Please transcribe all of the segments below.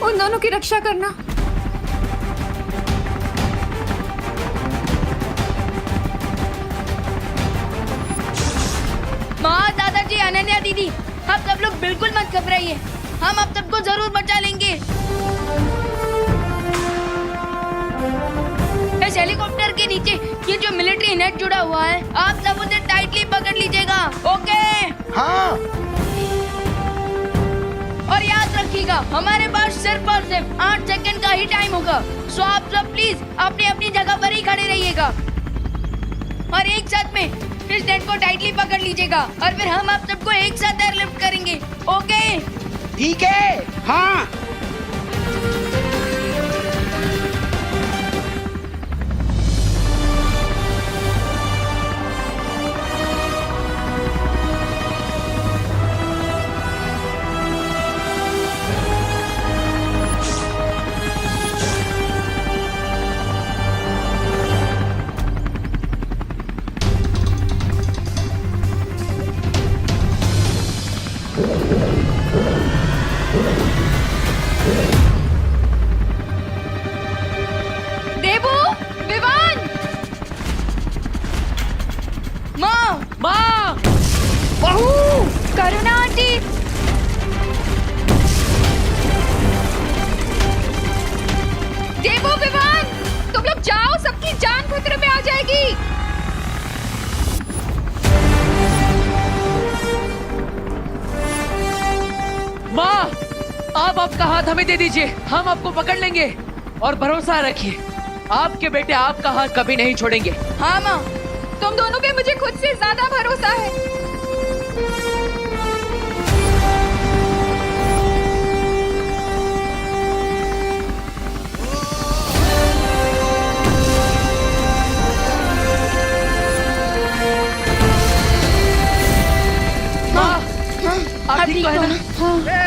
उन दोनों की रक्षा करना। माँ, दादाजी, अनन्या दीदी, आप सब लोग बिल्कुल मत घबराइए। हम आप सबको जरूर बचा लेंगे। इस हेलीकॉप्टर के नीचे ये जो मिलिट्री नेट जुड़ा हुआ है, आप सब उसे टाइटली पकड़ लीजिएगा। ओके? हाँ। और याद रखिएगा, हमारे पास सिर्फ और सिर्फ 8 सेकंड का ही टाइम होगा। सो आप सब प्लीज अपनी अपनी जगह पर ही खड़े रहिएगा और एक साथ में इस नेट को टाइटली पकड़ लीजिएगा और फिर हम आप सबको एक साथ एयरलिफ्ट करेंगे। ओके? ठीक है। हाँ। देबू, विवान, माँ, माँ! बहू! करुणा आंटी, देबू, विवान, तुम लोग जाओ, सबकी जान खतरे में आ जाएगी। माँ! आप आपका हाथ हमें दे दीजिए, हम आपको पकड़ लेंगे और भरोसा रखिए, आपके बेटे आपका हाथ कभी नहीं छोड़ेंगे। हाँ माँ। तुम दोनों पे मुझे खुद से ज्यादा भरोसा है। माँ! आप आप ठीक ठीक तो है हो ना? ना?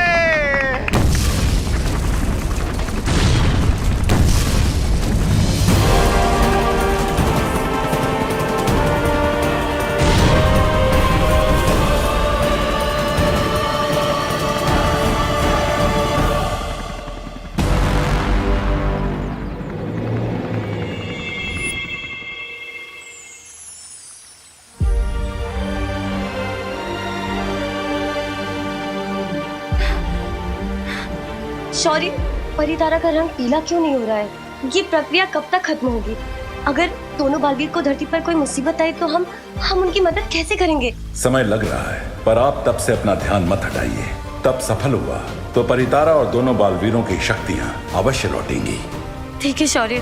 शौर्य, परितारा का रंग पीला क्यों नहीं हो रहा है? ये प्रक्रिया कब तक खत्म होगी? अगर दोनों बालवीर को धरती पर कोई मुसीबत आई तो हम उनकी मदद कैसे करेंगे? समय लग रहा है, पर आप तब से अपना ध्यान मत हटाइए। तब सफल हुआ तो परितारा और दोनों बालवीरों की शक्तियां अवश्य लौटेंगी। ठीक है शौर्य।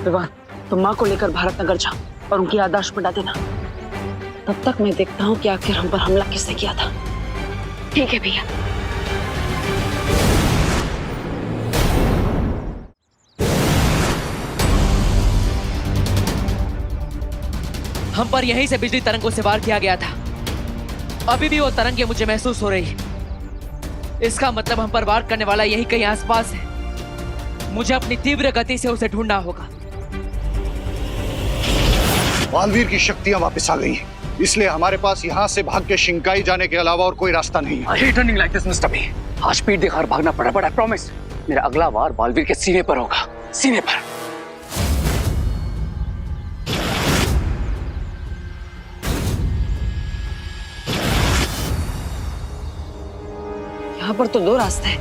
विवान, तुम माँ को लेकर भारत नगर जाओ और उनकी याददाश्त मिटा देना। तब तक मैं देखता हूँ कि आखिर हम पर हमला किसने किया था। ठीक है भैया। हम पर यहीं से बिजली तरंगों से वार किया गया था। अभी भी वो तरंगे मुझे महसूस हो रही है। इसका मतलब हम पर वार करने वाला यही कहीं आसपास है। मुझे अपनी तीव्र गति से उसे ढूंढना होगा। बालवीर की शक्तियां वापस आ गई हैं, इसलिए हमारे पास यहाँ से भाग के शिंकाई जाने के अलावा और कोई रास्ता नहीं है। I hate running like this, Mr. B. आज पीठ दिखाकर भागना पड़ा, but I promise मेरा अगला वार बालवीर के सीने पर होगा, सीने पर। यहाँ पर तो 2 रास्ते हैं,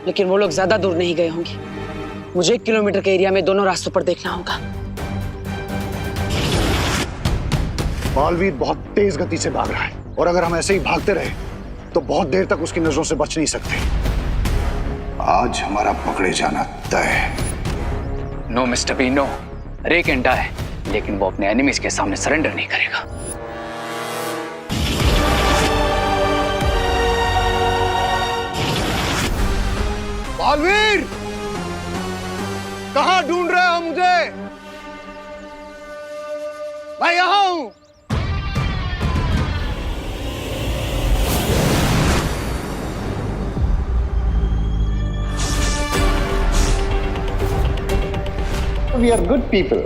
लेकिन वो लोग ज्यादा दूर नहीं गए होंगे। मुझे 1 किलोमीटर के एरिया में दोनों रास्तों पर देखना होगा। बालवीर बहुत तेज गति से भाग रहा है और अगर हम ऐसे ही भागते रहे तो बहुत देर तक उसकी नजरों से बच नहीं सकते। आज हमारा पकड़े जाना तय है। No mister B, no. Ray can die, लेकिन वो अपने एनिमीज के सामने सरेंडर नहीं करेगा। बालवीर, कहां ढूंढ रहे हो मुझे? मैं यहां हूं। We are good people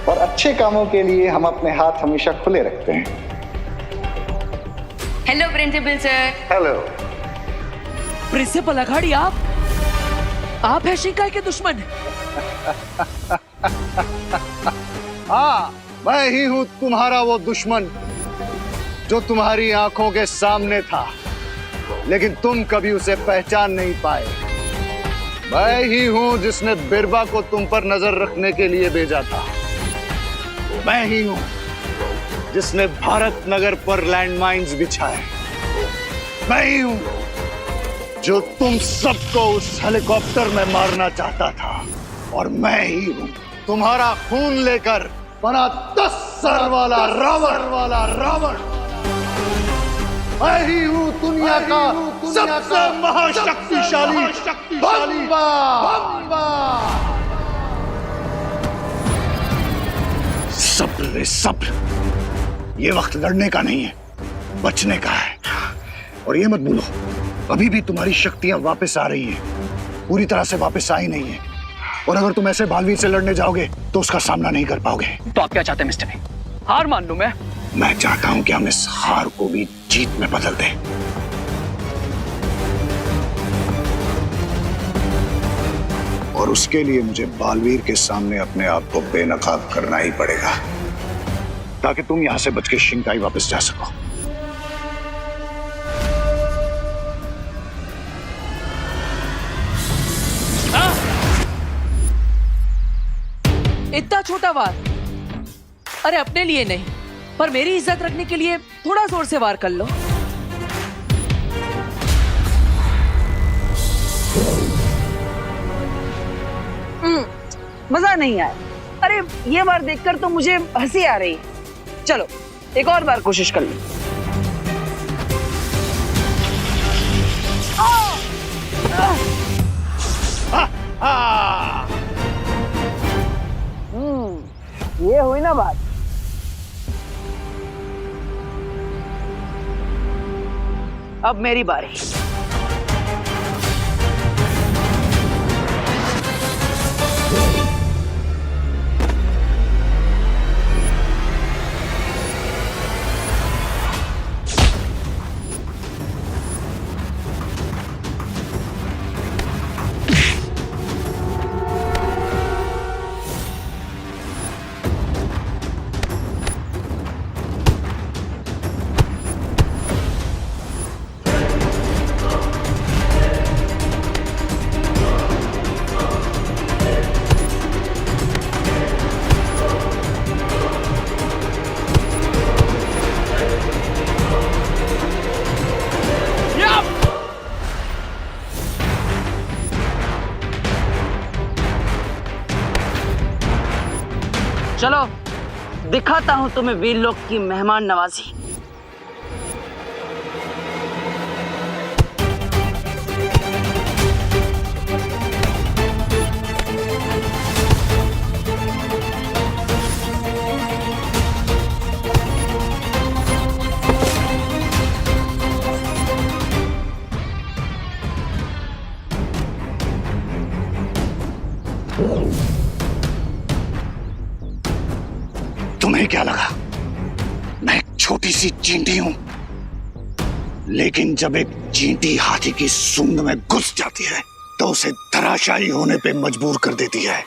और अच्छे कामों के लिए हम अपने हाथ हमेशा खुले रखते हैं। Hello principal sir. Hello. Principal Aghadi, आप हैं शिंकाई के दुश्मन? हाँ, मैं ही हूं तुम्हारा वो दुश्मन जो तुम्हारी आंखों के सामने था, लेकिन तुम कभी उसे पहचान नहीं पाए। मैं ही हूं जिसने बिरबा को तुम पर नजर रखने के लिए भेजा था। मैं ही हूं जिसने भारत नगर पर लैंडमाइंस बिछाए। मैं ही हूं जो तुम सबको उस हेलीकॉप्टर में मारना चाहता था। और मैं ही हूं तुम्हारा खून लेकर बना 10 सर वाला रावण। मैं ही हूं दुनिया का सबसे महाशक्तिशाली बम्बा। सब्र। ये वक्त लड़ने का नहीं है, बचने का है। और ये मत भूलो, अभी भी तुम्हारी शक्तियां वापस आ रही हैं, पूरी तरह से वापस आई नहीं है। और अगर तुम ऐसे बालवीर से लड़ने जाओगे तो उसका सामना नहीं कर पाओगे। तो आप क्या चाहते हैं मिस्टर बी? हार मान लूं मैं? मैं चाहता हूं कि हम इस हार को भी जीत में बदल दें। और उसके लिए मुझे बालवीर के सामने अपने आप को बेनकाब करना ही पड़ेगा, ताकि तुम यहां से बच के शिंकाई वापस जा सको। इतना छोटा वार? अरे अपने लिए नहीं, पर मेरी इज्जत रखने के लिए थोड़ा जोर से वार कर लो। मजा नहीं आया। अरे ये बार देखकर तो मुझे हंसी आ रही है। चलो एक और बार कोशिश कर लो। ये हुई ना बात। अब मेरी बारी। चलो दिखाता हूँ तुम्हें वीर लोग की मेहमान नवाजी। तुम्हें क्या लगा मैं एक छोटी सी चींटी हूं? लेकिन जब एक चींटी हाथी की सूंड में घुस जाती है तो उसे धराशायी होने पे मजबूर कर देती है।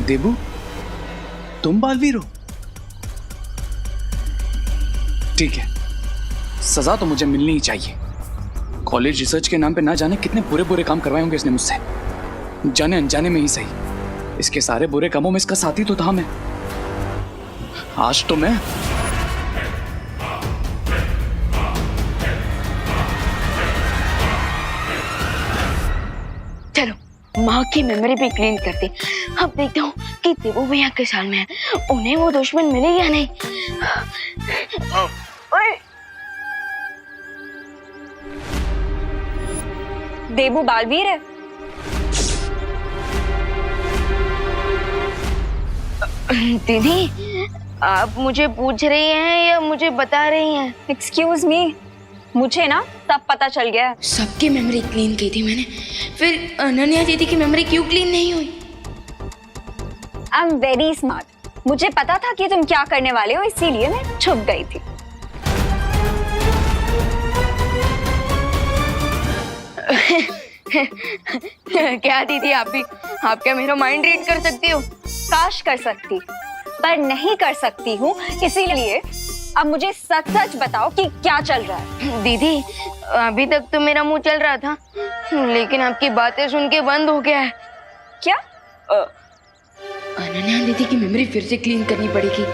देबू, तुम बालवीर हो? ठीक है, सजा तो मुझे मिलनी ही चाहिए। कॉलेज रिसर्च के नाम पे ना जाने कितने बुरे बुरे काम करवाए होंगे इसने मुझसे, जाने अनजाने में ही सही। इसके सारे बुरे कामों में इसका साथी तो था मैं। आज तो मैं माँ की मेमोरी भी क्लीन करती। अब देखता हूँ कि देवू भैया किस हाल में है, उन्हें वो दुश्मन मिले या नहीं। देबू बालवीर है। दीदी, आप मुझे पूछ रही हैं या मुझे बता रही हैं? एक्सक्यूज मी, मुझे ना सब पता चल गया। सबकी मेमोरी क्लीन की थी मैंने, फिर अनन्या दीदी की मेमोरी क्यों क्लीन नहीं हुई? आई एम वेरी स्मार्ट, मुझे पता था कि तुम क्या करने वाले हो, इसीलिए मैं छुप गई थी। क्या दीदी, आप भी, आप क्या मेरा माइंड रीड कर सकती हो? काश कर सकती, पर नहीं कर सकती हूँ, इसीलिए अब मुझे सच सच बताओ कि क्या चल रहा है। दीदी, अभी तक तो मेरा मुंह चल रहा था, लेकिन आपकी बातें सुन के बंद हो गया है। क्या? अनन्या दीदी की मेमोरी फिर से क्लीन करनी पड़ेगी।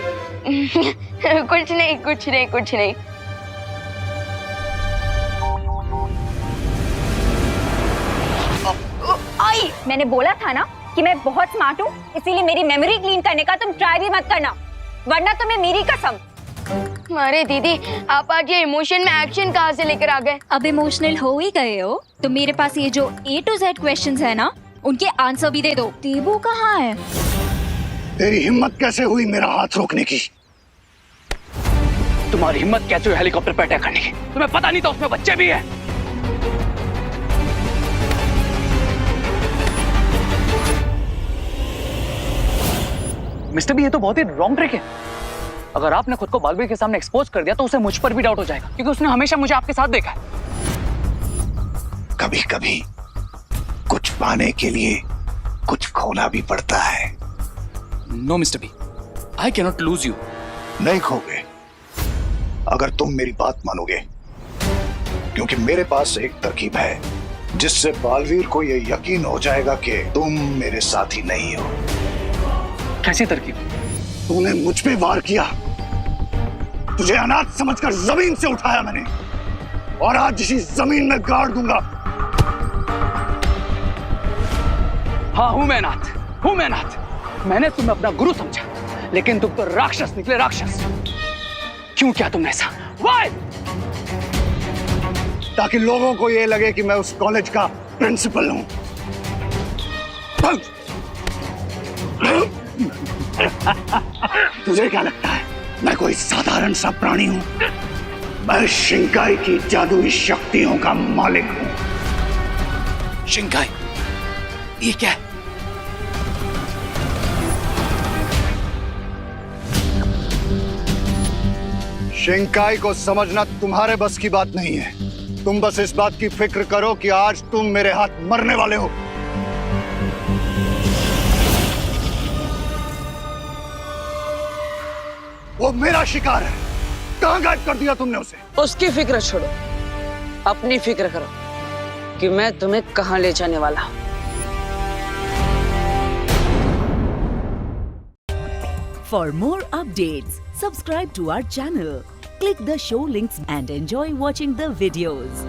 कुछ नहीं, कुछ नहीं, कुछ नहीं। आई, मैंने बोला था ना कि मैं बहुत स्मार्ट हूँ, इसीलिए मेरी मेमोरी क्लीन करने का तुम ट्राई भी मत करना, वरना तुम्हें मेरी कसम। अरे दीदी, आप आज ये इमोशन में एक्शन कहाँ से लेकर आ गए? अब इमोशनल हो ही गए हो तो मेरे पास ये जो A to Z क्वेश्चंस है ना, उनके आंसर भी दे दो। देबू कहाँ है? तेरी हिम्मत कैसे हुई मेरा हाथ रोकने की? तुम्हारी हिम्मत कैसे हुई हेलीकॉप्टर पे अटैक करने की? तुम्हें पता नहीं था उसमें बच्चे भी हैं? मिस्टर बी, ये तो बहुत ही रॉन्ग ट्रिक है। अगर आपने खुद को बालवीर के सामने एक्सपोज कर दिया तो उसे मुझ पर भी डाउट हो जाएगा, क्योंकि उसने हमेशा मुझे आपके साथ देखा है। कभी कभी कुछ पाने के लिए कुछ खोना भी पड़ता है। No mister B, I can not lose you. नहीं खोगे अगर तुम मेरी बात मानोगे, क्योंकि मेरे पास एक तरकीब है जिससे बालवीर को यह यकीन हो जाएगा कि तुम मेरे साथी नहीं हो। कैसी तरकीब? तूने मुझ पे वार किया, तुझे अनाथ समझकर जमीन से उठाया मैंने, और आज इसी जमीन में गाड़ दूंगा। हाँ, हूं मैं अनाथ। मैंने तुम्हें अपना गुरु समझा, लेकिन तुम तो राक्षस निकले, राक्षस। क्यों किया तुमने ऐसा? Why? ताकि लोगों को यह लगे कि मैं उस कॉलेज का प्रिंसिपल हूं। तुझे क्या लगता है मैं कोई साधारण सा प्राणी हूं? मैं शिंकाई की जादुई शक्तियों का मालिक हूं। शिंकाई? ये क्या है? शिंकाई को समझना तुम्हारे बस की बात नहीं है। तुम बस इस बात की फिक्र करो कि आज तुम मेरे हाथ मरने वाले हो। वो मेरा शिकार है। कहाँ गायब कर दिया तुमने उसे? उसकी फिक्र छोड़ो, अपनी फिक्र करो कि मैं तुम्हें कहाँ ले जाने वाला हूँ। For more updates, subscribe to our channel, click the show links and enjoy watching the videos.